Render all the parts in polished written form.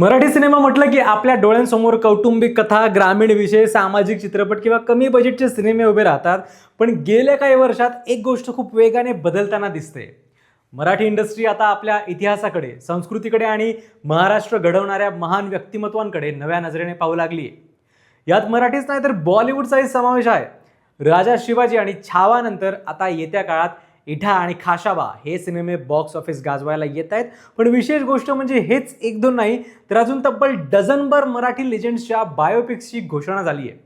Marathi cinema म्हटलं की आपल्या डोळ्यांसमोर कौटुंबिक कथा, ग्रामीण विषय, सामाजिक चित्रपट किंवा कमी बजेटचे सिनेमे उभे राहतात. पण गेल्या काही वर्षात एक गोष्ट खूप वेगाने बदलताना दिसते. मराठी इंडस्ट्री आता आपल्या इतिहासाकडे, संस्कृतीकडे आणि महाराष्ट्र घडवणाऱ्या महान व्यक्तिमत्वांकडे नव्या नजरेने पाहू लागली आहे. यात मराठीच नाही तर बॉलिवूडचाही समावेश आहे. राजा शिवाजी आणि छावानंतर आता येत्या काळात इठा आणि खाशाबा हे सिनेमे बॉक्स ऑफिस गाजवायला येत आहेत. पण विशेष गोष्ट म्हणजे हेच एक दोन नाही, तर अजून तब्बल डझनभर मराठी लेजेंड्सच्या बायोपिक्सची घोषणा झाली आहे.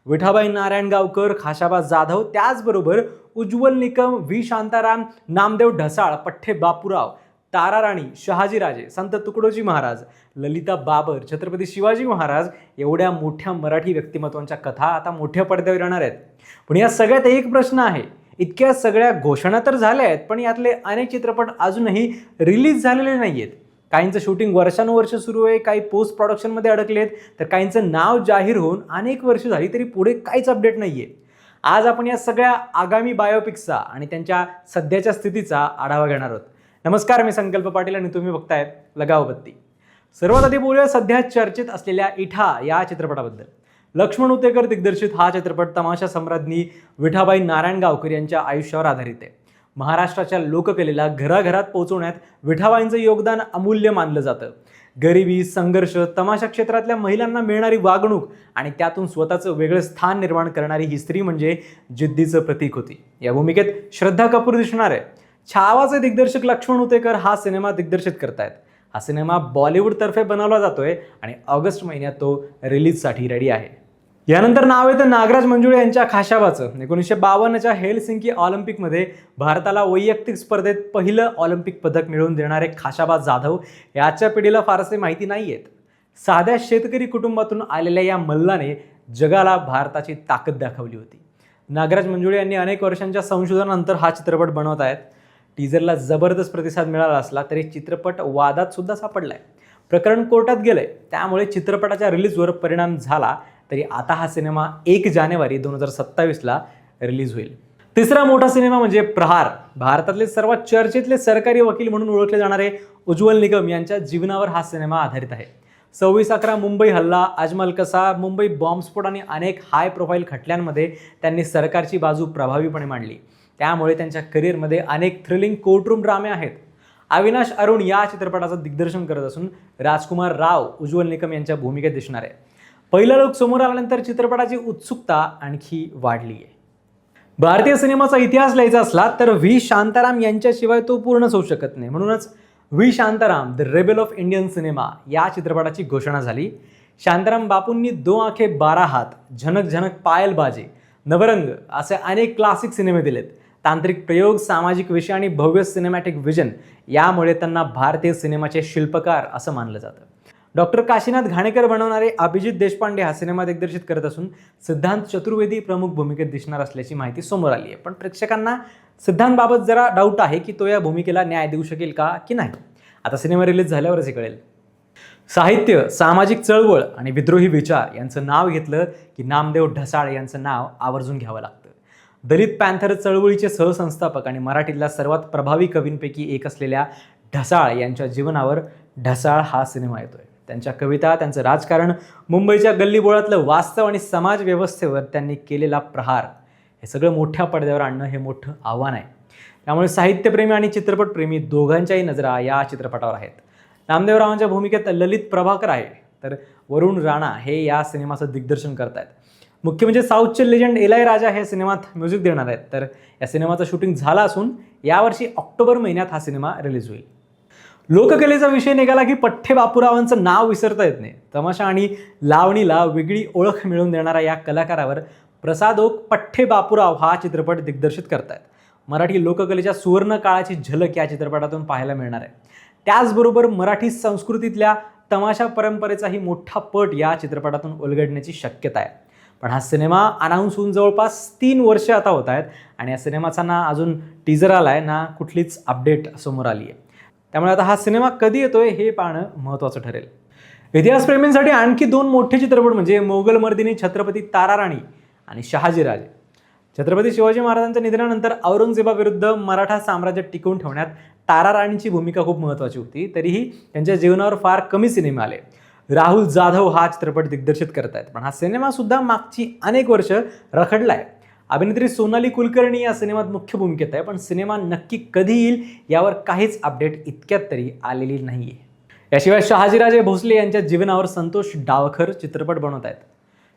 विठाबाई नारायणगावकर, खाशाबा जाधव, त्याचबरोबर उज्ज्वल निकम, व्ही शांताराम, नामदेव ढसाळ, पठ्ठे बापूराव, ताराराणी, शहाजीराजे, संत तुकडोजी महाराज, ललिता बाबर, छत्रपती शिवाजी महाराज एवढ्या मोठ्या मराठी व्यक्तिमत्वांच्या कथा आता मोठ्या पडद्यावर येणार आहेत. पण या सगळ्यात एक प्रश्न आहे, इतक्या सगळ्या घोषणा तर झाल्या आहेत, पण यातले अनेक चित्रपट अजूनही रिलीज झालेले नाही आहेत. काहींचं शूटिंग वर्षानुवर्ष सुरू आहे, काही पोस्ट प्रोडक्शनमध्ये अडकलेत, तर काहींचं नाव जाहीर होऊन अनेक वर्ष झाली तरी पुढे काहीच अपडेट नाही आहे. आज आपण या सगळ्या आगामी बायोपिक्सचा आणि त्यांच्या सध्याच्या स्थितीचा आढावा घेणार आहोत. नमस्कार, मी संकल्प पाटील आणि तुम्ही बघताय लगाव बत्ती. सर्वात आधी बोलूया सध्या चर्चेत असलेल्या इठा या चित्रपटाबद्दल. लक्ष्मण उतेकर दिग्दर्शित हा चित्रपट तमाशा सम्राज्ञी विठाबाई नारायणगावकर यांच्या आयुष्यावर आधारित आहे. महाराष्ट्राच्या लोककलेला घराघरात पोहोचवण्यात विठाबाईंचं योगदान अमूल्य मानलं जातं. गरिबी, संघर्ष, तमाशा क्षेत्रातल्या महिलांना मिळणारी वागणूक आणि त्यातून स्वतःचं वेगळं स्थान निर्माण करणारी ही स्त्री म्हणजे जिद्दीचं प्रतीक होती. या भूमिकेत श्रद्धा कपूर दिसणार आहे. छावाचे दिग्दर्शक लक्ष्मण उतेकर हा सिनेमा दिग्दर्शित करतायत. हा सिनेमा बॉलिवूडतर्फे बनवला जातोय आणि ऑगस्ट महिन्यात तो रिलीजसाठी रेडी आहे. यानंतर नाव येतं नागराज मंजुळे यांच्या खाशाबाचं. 1952च्या हेलसिंकी ऑलिम्पिकमध्ये भारताला वैयक्तिक स्पर्धेत पहिलं ऑलिम्पिक पदक मिळवून देणारे खाशाबा जाधव याच्या पिढीला फारसे माहिती नाही आहेत. साध्या शेतकरी कुटुंबातून आलेल्या या मल्लाने जगाला भारताची ताकद दाखवली होती. नागराज मंजुळे यांनी अनेक वर्षांच्या संशोधनानंतर हा चित्रपट बनवत आहेत. टीझरला जबरदस्त प्रतिसाद मिळाला असला तरी चित्रपट वादात सुद्धा सापडलाय. प्रकरण कोर्टात गेलंय, त्यामुळे चित्रपटाच्या रिलीजवर परिणाम झाला तरी आता हा सिनेमा 1 जानेवारी 2027ला रिलीज होईल. तिसरा मोठा सिनेमा म्हणजे प्रहार. भारतातले सर्वात चर्चेतले सरकारी वकील म्हणून ओळखले जाणारे उज्ज्वल निकम यांच्या जीवनावर हा सिनेमा आधारित आहे. 26/11 मुंबई हल्ला, अजमल कसा, मुंबई बॉम्बस्फोट आणि अनेक हाय प्रोफाईल खटल्यांमध्ये त्यांनी सरकारची बाजू प्रभावीपणे मांडली. त्यामुळे त्यांच्या करिअरमध्ये अनेक थ्रिलिंग कोर्टरूम ड्रामे आहेत. अविनाश अरुण या चित्रपटाचं दिग्दर्शन करत असून राजकुमार राव उज्ज्वल निकम यांच्या भूमिकेत दिसणार आहे. पहिला लोक समोर आल्यानंतर चित्रपटाची उत्सुकता आणखी वाढली आहे. भारतीय सिनेमाचा इतिहास लिहायचा असला तर व्ही शांताराम यांच्याशिवाय तो पूर्णच होऊ शकत नाही. म्हणूनच V Shantaram the rebel of Indian cinema या चित्रपटाची घोषणा झाली. शांताराम बापूंनी 2 आंखे 12 हात, झनक झनक पायल बाजे, नवरंग असे अनेक क्लासिक सिनेमे दिलेत. तांत्रिक प्रयोग, सामाजिक विषय आणि भव्य सिनेमॅटिक विजन यामुळे त्यांना भारतीय सिनेमाचे शिल्पकार असं मानलं जातं. डॉक्टर काशीनाथ घाणेकर बनवणारे अभिजित देशपांडे हा सिनेमा दिग्दर्शित करत असून सिद्धांत चतुर्वेदी प्रमुख भूमिकेत दिसणार असल्याची माहिती समोर आली आहे. पण प्रेक्षकांना सिद्धांतबाबत जरा डाऊट आहे की तो या भूमिकेला न्याय देऊ शकेल का की नाही. आता सिनेमा रिलीज झाल्यावरच हे कळेल. साहित्य, सामाजिक चळवळ आणि विद्रोही विचार यांचं नाव घेतलं की नामदेव ढसाळ यांचं नाव आवर्जून घ्यावं लागतं. दलित पॅन्थर चळवळीचे सहसंस्थापक आणि मराठीतल्या सर्वात प्रभावी कवींपैकी एक असलेल्या ढसाळ यांच्या जीवनावर ढसाळ हा सिनेमा येतोय. त्यांच्या कविता, त्यांचं राजकारण, मुंबईच्या गल्लीबोळातलं वास्तव आणि समाज व्यवस्थेवर त्यांनी केलेला प्रहार हे सगळं मोठ्या पडद्यावर आणणं हे मोठं आव्हान आहे. त्यामुळे साहित्यप्रेमी आणि चित्रपटप्रेमी दोघांच्याही नजरा या चित्रपटावर आहेत. नामदेवरावांच्या भूमिकेत ललित प्रभाकर आहे, तर वरुण राणा हे या सिनेमाचं दिग्दर्शन करत आहेत. मुख्य म्हणजे साऊथचे लेजंड एलाय राजा हे सिनेमात म्युझिक देणार आहेत. तर या सिनेमाचं शूटिंग झालं असून यावर्षी ऑक्टोबर महिन्यात हा सिनेमा रिलीज होईल. लोककलेचा विषय निघाला की पठ्ठे बापूरावांचं नाव विसरता येत नाही. तमाशा आणि लावणीला वेगळी ओळख मिळवून देणाऱ्या या कलाकारावर प्रसाद ओक पठ्ठे बापूराव हा चित्रपट दिग्दर्शित करतायत. मराठी लोककलेच्या सुवर्ण काळाची झलक या चित्रपटातून पाहायला मिळणार आहे. त्याचबरोबर मराठी संस्कृतीतल्या तमाशा परंपरेचाही मोठा पट या चित्रपटातून उलगडण्याची शक्यता आहे. पण हा सिनेमा अनाऊन्स होऊन जवळपास 3 वर्ष आता होत आहेत आणि या सिनेमाचा ना अजून टीजर आलाय ना कुठलीच अपडेट समोर आली आहे. त्यामुळे आता हा सिनेमा कधी येतोय हे पाहणं महत्त्वाचं ठरेल. इतिहासप्रेमींसाठी आणखी 2 मोठे चित्रपट म्हणजे मोगलमर्दिनी छत्रपती ताराराणी आणि शहाजीराजे. छत्रपती शिवाजी महाराजांच्या निधनानंतर औरंगजेबाविरुद्ध मराठा साम्राज्य टिकवून ठेवण्यात तारा राणीची भूमिका खूप महत्त्वाची होती, तरीही त्यांच्या जीवनावर फार कमी सिनेमे आले. राहुल जाधव हा चित्रपट दिग्दर्शित करतायत, पण हा सिनेमा सुद्धा मागची अनेक वर्ष रखडलाय. अभिनेत्री सोनाली कुलकर्णी या सिनेमात मुख्य भूमिकेत आहे, पण सिनेमा नक्की कधी येईल यावर काहीच अपडेट इतक्यात तरी आलेली नाहीये. याशिवाय शहाजीराजे भोसले यांच्या जीवनावर संतोष डावखर चित्रपट बनवत आहेत.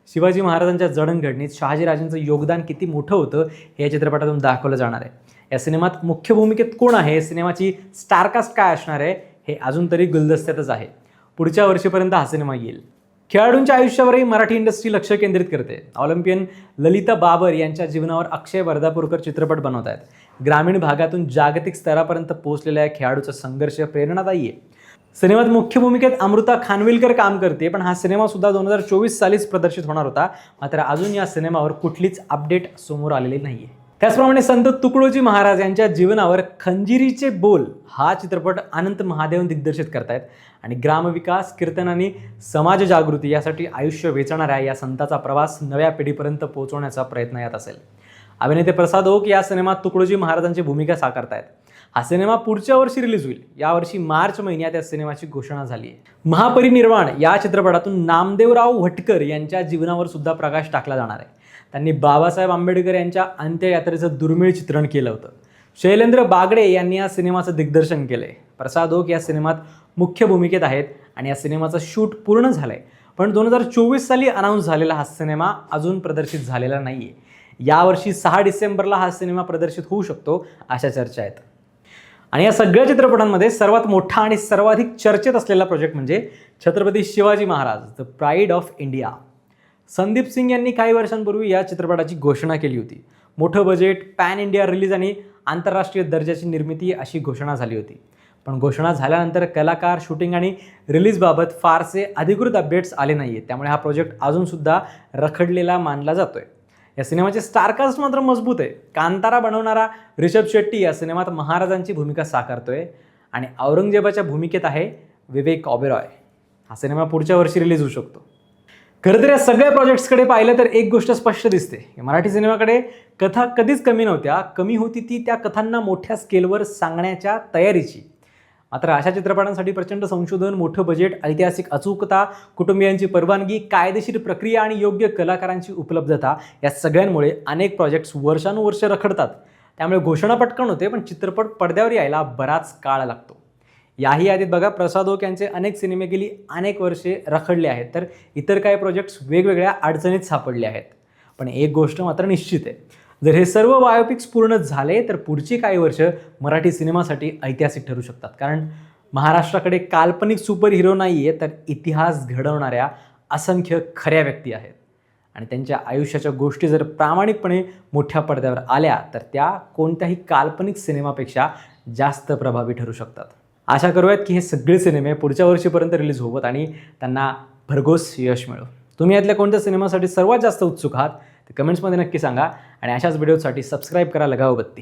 शिवाजी महाराजांच्या जडणघडणीत शहाजीराजेंचं योगदान किती मोठं होतं हे या चित्रपटातून दाखवलं जाणार आहे. या सिनेमात मुख्य भूमिकेत कोण आहे, सिनेमाची स्टारकास्ट काय असणार आहे हे अजून तरी गुलदस्त्यातच आहे. पुढच्या वर्षीपर्यंत हा सिनेमा येईल. खेळाडूंच्या आयुष्यावरही मराठी इंडस्ट्री लक्ष केंद्रित करते. ऑलिम्पियन ललिता बाबर यांच्या जीवनावर अक्षय वर्धापूरकर चित्रपट बनवत आहेत. ग्रामीण भागातून जागतिक स्तरापर्यंत पोहोचलेल्या या खेळाडूचा संघर्ष प्रेरणादायी आहे. सिनेमात मुख्य भूमिकेत अमृता खानविलकर काम करते, पण हा सिनेमा सुद्धा 2024 सालीच प्रदर्शित होणार होता. मात्र अजून या सिनेमावर कुठलीच अपडेट समोर आलेली नाहीये. त्याचप्रमाणे संत तुकडोजी महाराज यांच्या जीवनावर खंजिरीचे बोल हा चित्रपट अनंत महादेवन दिग्दर्शित करतायत आणि ग्रामविकास, कीर्तन आणि समाज जागृती यासाठी आयुष्य वेचणाऱ्या या संताचा प्रवास नव्या पिढीपर्यंत पोहोचवण्याचा प्रयत्न यात असेल. अभिनेते प्रसाद ओक या सिनेमात तुकडोजी महाराजांची भूमिका साकारतायत. हा सिनेमा पुढच्या वर्षी रिलीज होईल. यावर्षी मार्च महिन्यात या सिनेमाची घोषणा झाली आहे. महापरिनिर्वाण या चित्रपटातून नामदेवराव भटकर यांच्या जीवनावर सुद्धा प्रकाश टाकला जाणार आहे. त्यांनी बाबासाहेब आंबेडकर यांच्या अंत्ययात्रेचं दुर्मिळ चित्रण केलं होतं. शैलेंद्र बागडे यांनी या सिनेमाचं दिग्दर्शन केलंय. प्रसाद ओक या सिनेमात मुख्य भूमिकेत आहेत आणि या सिनेमाचं शूट पूर्ण झालंय, पण 2024 साली अनाऊन्स झालेला हा सिनेमा अजून प्रदर्शित झालेला नाहीये. यावर्षी 6 डिसेंबरला हा सिनेमा प्रदर्शित होऊ शकतो अशा चर्चा आहेत. आणि या सगळ्या चित्रपटांमध्ये सर्वात मोठा आणि सर्वाधिक चर्चेत असलेला प्रोजेक्ट म्हणजे Chhatrapati Shivaji Maharaj the pride of India. Sandeep Singh यांनी काही वर्षांपूर्वी या चित्रपटाची घोषणा केली होती. मोठं बजेट, पॅन इंडिया रिलीज आणि आंतरराष्ट्रीय दर्जाची निर्मिती अशी घोषणा झाली होती. पण घोषणा झाल्यानंतर कलाकार, शूटिंग आणि रिलीजबाबत फारसे अधिकृत अपडेट्स आले नाही आहेत. त्यामुळे हा प्रोजेक्ट अजूनसुद्धा रखडलेला मानला जातोय. या सिनेमाचे स्टारकास्ट मात्र मजबूत आहे. कांतारा बनवणारा ऋषभ शेट्टी या सिनेमात महाराजांची भूमिका साकारतोय आणि औरंगजेबाच्या भूमिकेत आहे विवेक ओबेरॉय. हा सिनेमा पुढच्या वर्षी रिलीज होऊ शकतो. खरं तर या सगळ्या प्रोजेक्ट्सकडे पाहिलं तर एक गोष्ट स्पष्ट दिसते. मराठी सिनेमाकडे कथा कधीच कमी नव्हत्या. कमी होती ती त्या कथांना मोठ्या स्केलवर सांगण्याच्या तयारीची. मात्र अशा चित्रपटांसाठी प्रचंड संशोधन, मोठं बजेट, ऐतिहासिक अचूकता, कुटुंबियांची परवानगी, कायदेशीर प्रक्रिया आणि योग्य कलाकारांची उपलब्धता या सगळ्यांमुळे अनेक प्रोजेक्ट्स वर्षानुवर्ष रखडतात. त्यामुळे घोषणा पटकन होते, पण चित्रपट पडद्यावर यायला बराच काळ लागतो. याही यादीत बघा, प्रसाद ओक यांचे अनेक सिनेमे गेली अनेक वर्षे रखडले आहेत, तर इतर काही प्रोजेक्ट्स वेगवेगळ्या अडचणीत सापडले आहेत. पण एक गोष्ट मात्र निश्चित आहे, जर हे सर्व बायोपिक्स पूर्ण झाले तर पुढची काही वर्ष मराठी सिनेमासाठी ऐतिहासिक ठरू शकतात. कारण महाराष्ट्राकडे काल्पनिक सुपर हिरो नाही आहे, तर इतिहास घडवणाऱ्या असंख्य खऱ्या व्यक्ती आहेत. आणि त्यांच्या आयुष्याच्या गोष्टी जर प्रामाणिकपणे मोठ्या पडद्यावर आल्या तर त्या कोणत्याही काल्पनिक सिनेमापेक्षा जास्त प्रभावी ठरू शकतात. आशा करूयात की हे सगळे सिनेमे पुढच्या वर्षीपर्यंत रिलीज होवत आणि त्यांना भरघोस यश मिळो. तुम्ही यातल्या कोणत्या सिनेमासाठी सर्वात जास्त उत्सुक आहात ते कमेंट्समध्ये नक्की सांगा आणि अशाच व्हिडिओसाठी सबस्क्राईब करा लगाओ बत्ती.